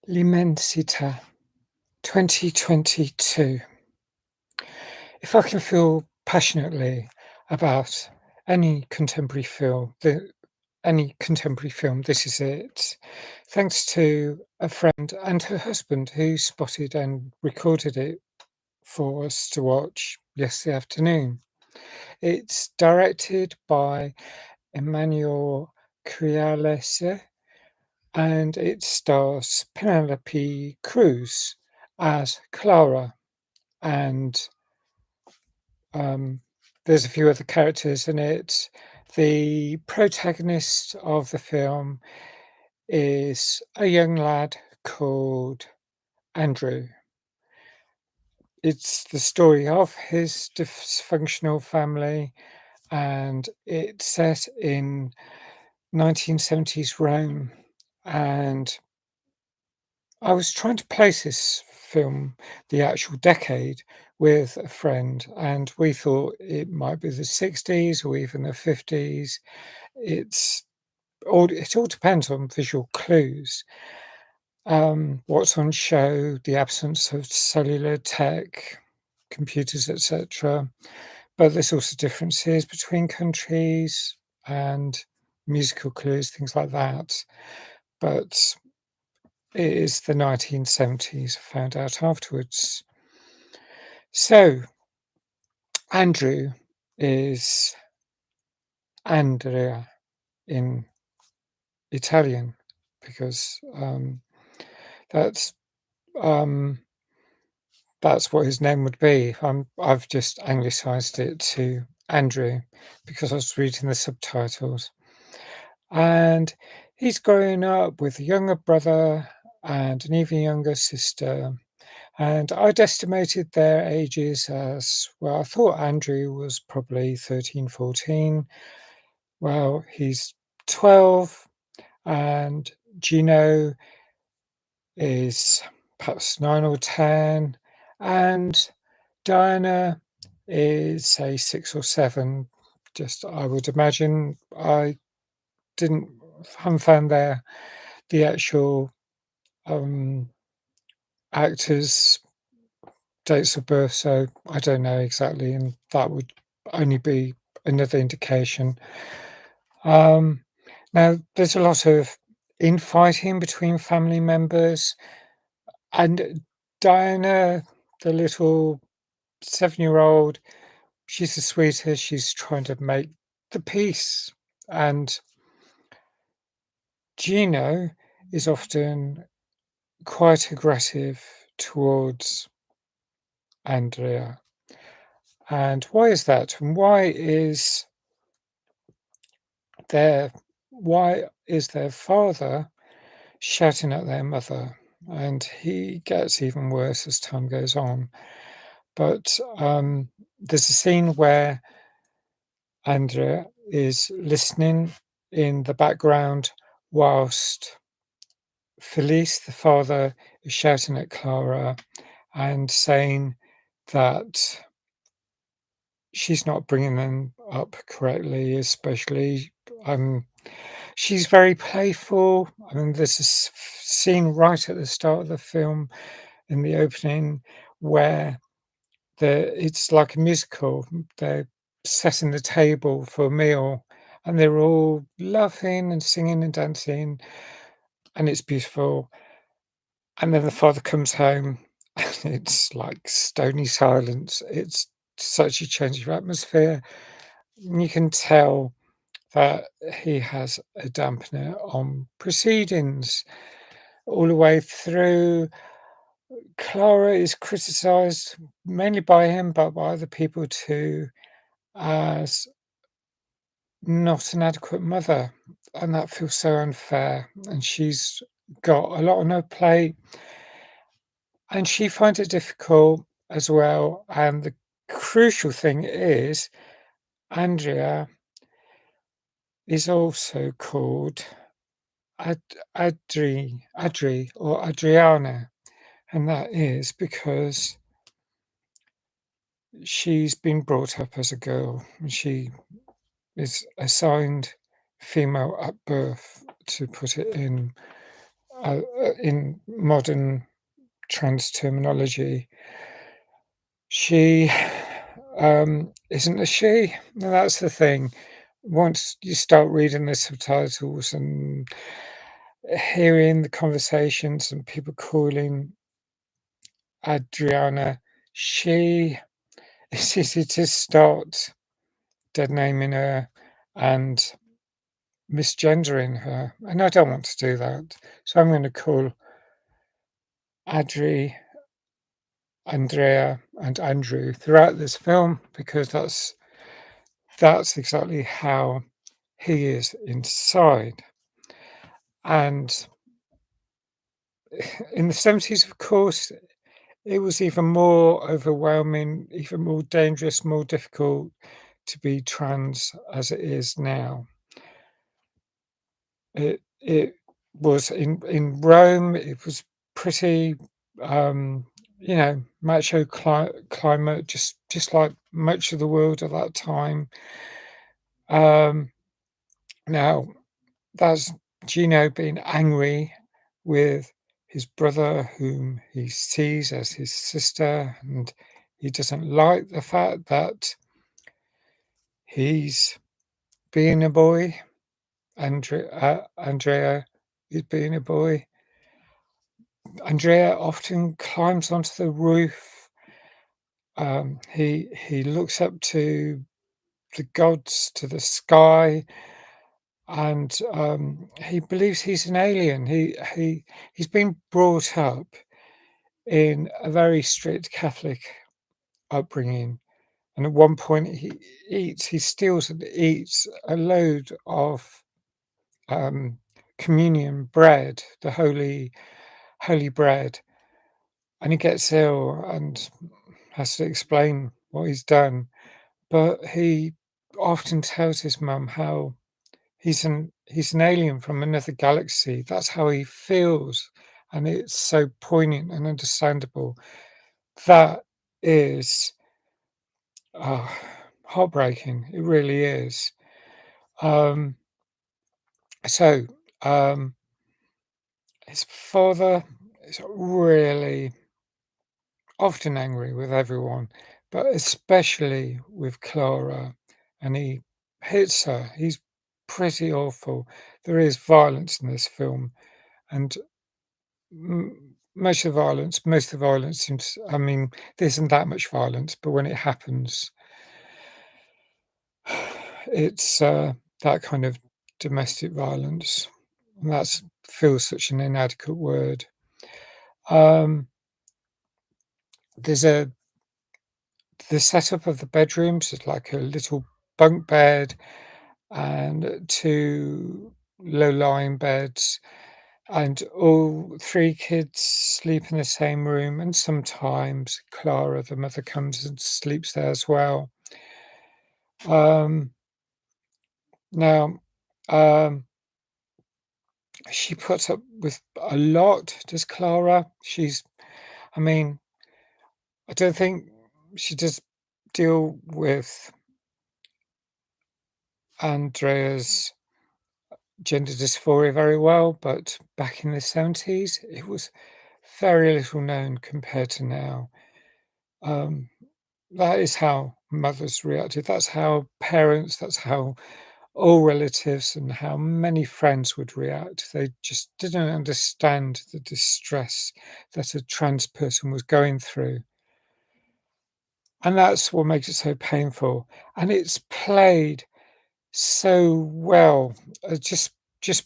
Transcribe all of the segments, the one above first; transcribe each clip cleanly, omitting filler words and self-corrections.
L'Immensità, 2022. If I can feel passionately about any contemporary film, this is it. Thanks to a friend and her husband who spotted and recorded it for us to watch yesterday afternoon. It's directed by Emmanuel Crialese and it stars Penelope Cruz as Clara, and um, there's a few other characters in it. The protagonist of the film is a young lad called Andrew. It's the story of his dysfunctional family, and it's set in 1970s Rome. And I was trying to place this film, the actual decade, with a friend, and we thought it might be the 60s or even the 50s. It's it all depends on visual clues. What's on show, the absence of cellular tech, computers, etc. But there's also differences between countries and musical clues, things like that. But it is the 1970s, I found out afterwards. So, Andrew is Andrea in Italian because that's um, that's what his name would be. I've just anglicised it to Andrew because I was reading the subtitles. And he's growing up with a younger brother and an even younger sister. And I'd estimated their ages as well. I thought Andrew was probably 13, 14. Well, he's 12, and Gino is perhaps 9 or 10, and Diana is, say, 6 or 7. Just, I would imagine. I didn't haven't found the actual actors' dates of birth, so I don't know exactly, and that would only be another indication. Now, there's a lot of infighting between family members, and Diana, the little 7-year-old, she's the sweetest. She's trying to make the peace, and Gino is often quite aggressive towards Andrea. And why is that? And their why is their father shouting at their mother? And he gets even worse as time goes on. But there's a scene where Andrea is listening in the background whilst Felice, the father, is shouting at Clara and saying that she's not bringing them up correctly, especially. She's very playful. I mean, there's this scene right at the start of the film in the opening where it's like a musical. They're setting the table for a meal and they're all laughing and singing and dancing, and it's beautiful. And then the father comes home and it's like stony silence. It's such a change of atmosphere. You can tell that he has a dampener on proceedings all the way through. Clara is criticised mainly by him, but by other people too, as not an adequate mother, and that feels so unfair. And she's got a lot on her plate, and she finds it difficult as well. And the crucial thing is, Andrea is also called Adri or Adriana, and that is because she's been brought up as a girl, and she is assigned female at birth, to put it in in modern trans terminology, she isn't a she. And that's the thing. Once you start reading the subtitles and hearing the conversations and people calling Adriana she, it's easy to start dead naming her and misgendering her, and I don't want to do that. So I'm going to call Adri, Andrea, and Andrew throughout this film because that's exactly how he is inside. And in the 70s, of course, it was even more overwhelming, even more dangerous, more difficult to be trans as it is now. It was in Rome, it was pretty, um, macho climate, just like much of the world at that time. Um, Now that's Gino being angry with his brother, whom he sees as his sister, and he doesn't like the fact that he's being a boy. Andrea is being a boy. Andrea often climbs onto the roof. He looks up to the gods, to the sky, and he believes he's an alien. He's been brought up in a very strict Catholic upbringing, and at one point he steals and eats a load of um, communion bread, the holy bread, and he gets ill and has to explain what he's done. But he often tells his mum how he's an alien from another galaxy. That's how he feels, and it's so poignant and understandable. That is uh, heartbreaking. It really is. Um, so his father is really often angry with everyone, but especially with Clara, and he hits her. He's pretty awful. There is violence in this film, and most of the violence seems. I mean, there isn't that much violence, but when it happens, it's that kind of domestic violence. And that feels such an inadequate word. Um, there's the setup of the bedrooms is like a little bunk bed and two low-lying beds, and all three kids sleep in the same room, and sometimes Clara, the mother, comes and sleeps there as well. Um, Now, um, she puts up with a lot, does Clara. I mean, I don't think she does deal with Andrea's gender dysphoria very well, but back in the 70s, it was very little known compared to now. Um, that is how mothers reacted. That's how parents, that's how all relatives and how many friends would react. They just didn't understand the distress that a trans person was going through. And that's what makes it so painful. And it's played so well, just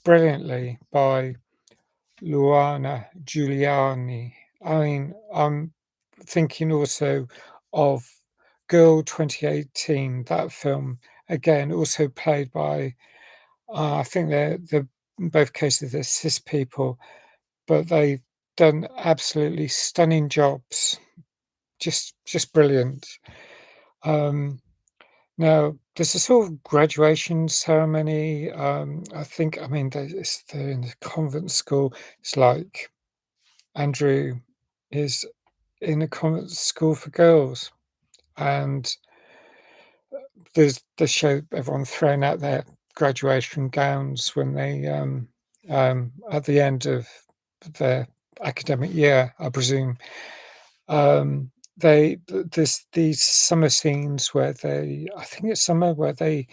brilliantly by Luana Giuliani. I mean, I'm thinking also of Girl 2018, that film, again, also played by, I think they're in both cases, they're cis people, but they've done absolutely stunning jobs. Just brilliant. Um, Now, there's a sort of graduation ceremony. I think, I mean, they're in a convent school. It's like Andrew is in a convent school for girls, and they show everyone throwing out their graduation gowns when they at the end of their academic year, I presume. Um, there's these summer scenes where I think it's summer, where they're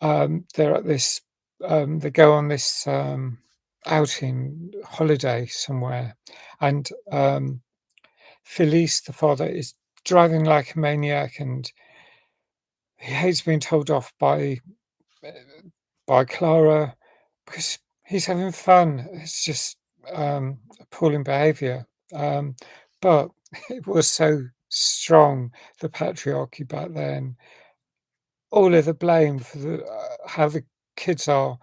at this, they go on this, outing holiday somewhere, and, Felice, the father, is driving like a maniac, and he hates being told off uh, by Clara because he's having fun. It's just, appalling behavior. Um, but it was so strong, the patriarchy back then. All of the blame for how the kids are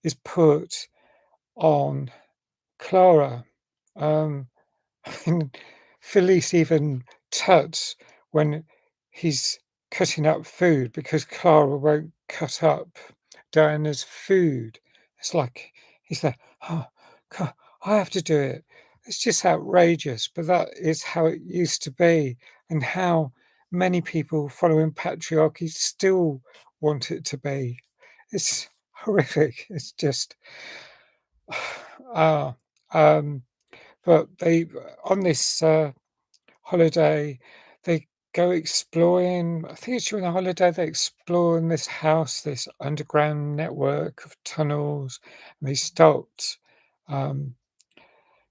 is put on Clara. Um, And Felice even tuts when he's cutting up food because Clara won't cut up Diana's food. It's like he's like, "Oh, God, I have to do it." It's just outrageous, but that is how it used to be, and how many people following patriarchy still want it to be. It's horrific. It's just, ah, um, but they on this, holiday, they go exploring. I think it's during the holiday, they explore in this house, this underground network of tunnels, and they start, um,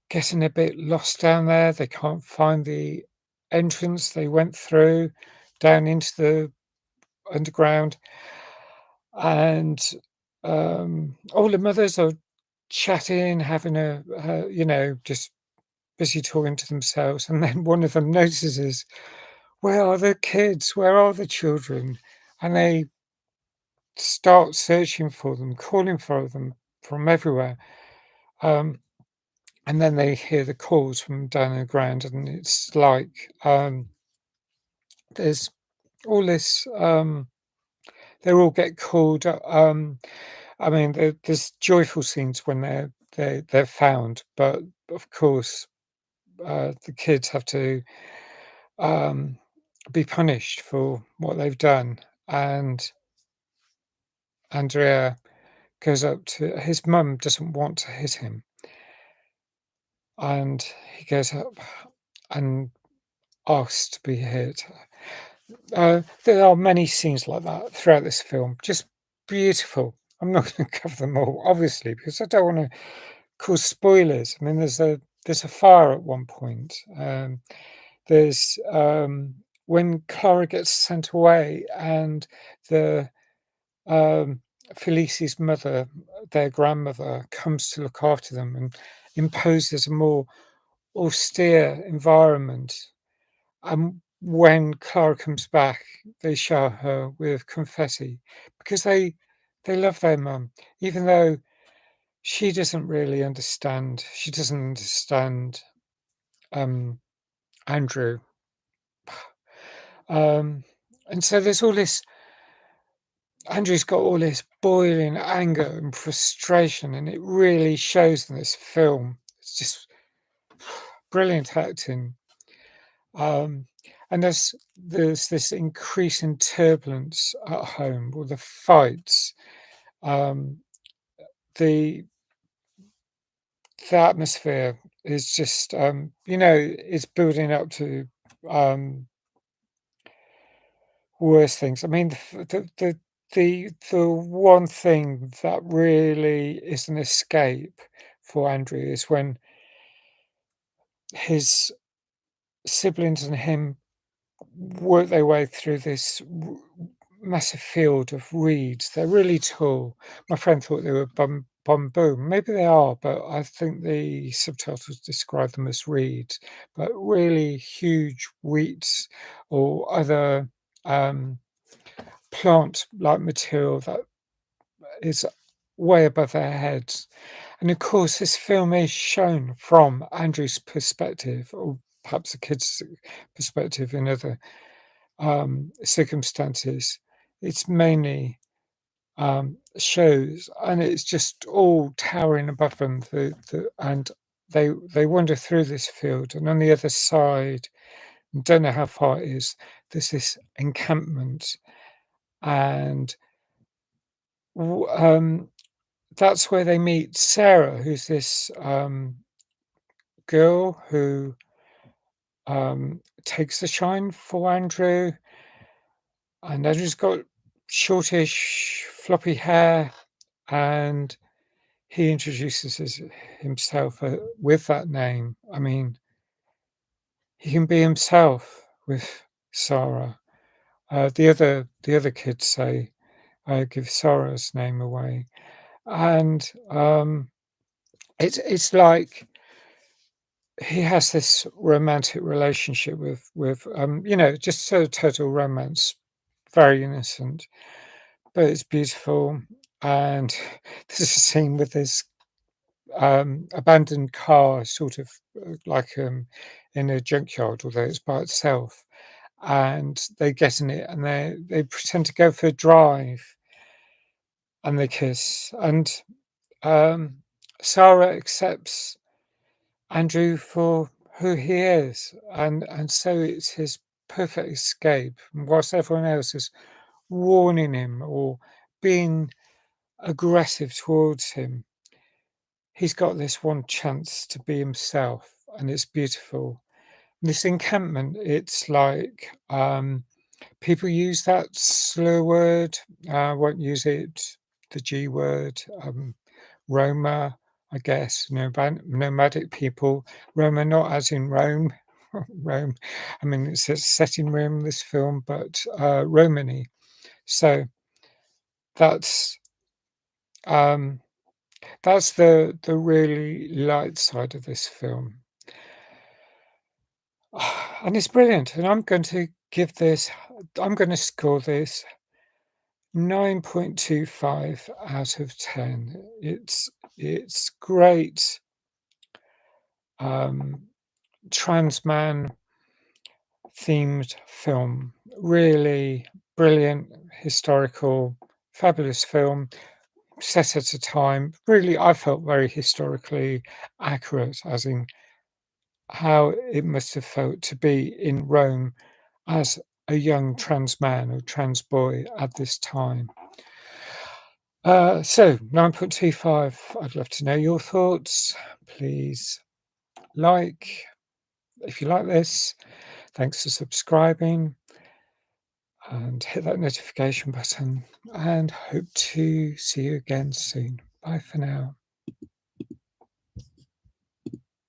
getting a bit lost down there. They can't find the entrance they went through down into the underground, and, all the mothers are chatting, having just busy talking to themselves, and then one of them notices, "Where are the kids? Where are the children?" And they start searching for them, calling for them from everywhere. Um, and then they hear the calls from down the ground, and it's like, there's all this. They all get called. I mean, there's joyful scenes when they're found, but of course, the kids have to, um, be punished for what they've done, and Andrea goes up to his mum doesn't want to hit him, and he goes up and asks to be hit. There are many scenes like that throughout this film, just beautiful. I'm not going to cover them all, obviously, because I don't want to cause spoilers. I mean, there's a fire at one point. There's when Clara gets sent away, and the um, Felici's mother, their grandmother, comes to look after them and imposes a more austere environment. And when Clara comes back, they shower her with confetti because they love their mum, even though she doesn't really understand. She doesn't understand um, Andrew, um, and so there's all this. Andrew's got all this boiling anger and frustration, and it really shows in this film. It's just brilliant acting. Um, and there's this increasing turbulence at home, or the fights. Um, the the atmosphere is just, it's building up to, um, worse things. I mean, the one thing that really is an escape for Andrew is when his siblings and him work their way through this massive field of reeds. They're really tall. My friend thought they were bamboo. Maybe they are, but I think the subtitles describe them as reeds. But really huge wheats or other, um, plant-like material that is way above their heads. And of course, this film is shown from Andrew's perspective, or perhaps the kid's perspective in other, circumstances. It's mainly, shows, and it's just all towering above them. And they wander through this field, and on the other side, don't know how far it is. There's this encampment, and w- um, that's where they meet Sarah, who's this, girl who takes the shine for Andrew, and Andrew's got shortish, floppy hair, and he introduces himself with that name. I mean, he can be himself with Sarah. The other kids say, give Sarah's name away, and it's like he has this romantic relationship with just a total romance, very innocent, but it's beautiful. And there's a scene with this abandoned car, sort of in a junkyard, although it's by itself. And they get in it and they pretend to go for a drive and they kiss. And um, Sarah accepts Andrew for who he is, and so it's his perfect escape. And whilst everyone else is warning him or being aggressive towards him, he's got this one chance to be himself, and it's beautiful. This encampment, it's like people use that slur word, won't use it, the G word, Roma, I guess, nomadic people. Roma, not as in Rome. Rome, I mean, it's set in Rome, this film, but Romany. So that's um, that's the really light side of this film. And it's brilliant. And I'm going to score this 9.25 out of 10. It's great trans man themed film. Really brilliant, historical, fabulous film set at a time. Really, I felt very historically accurate, as in how it must have felt to be in Rome as a young trans man or trans boy at this time. So 9.25. I'd love to know your thoughts. Please like if you like this. Thanks for subscribing and hit that notification button, and hope to see you again soon. Bye for now.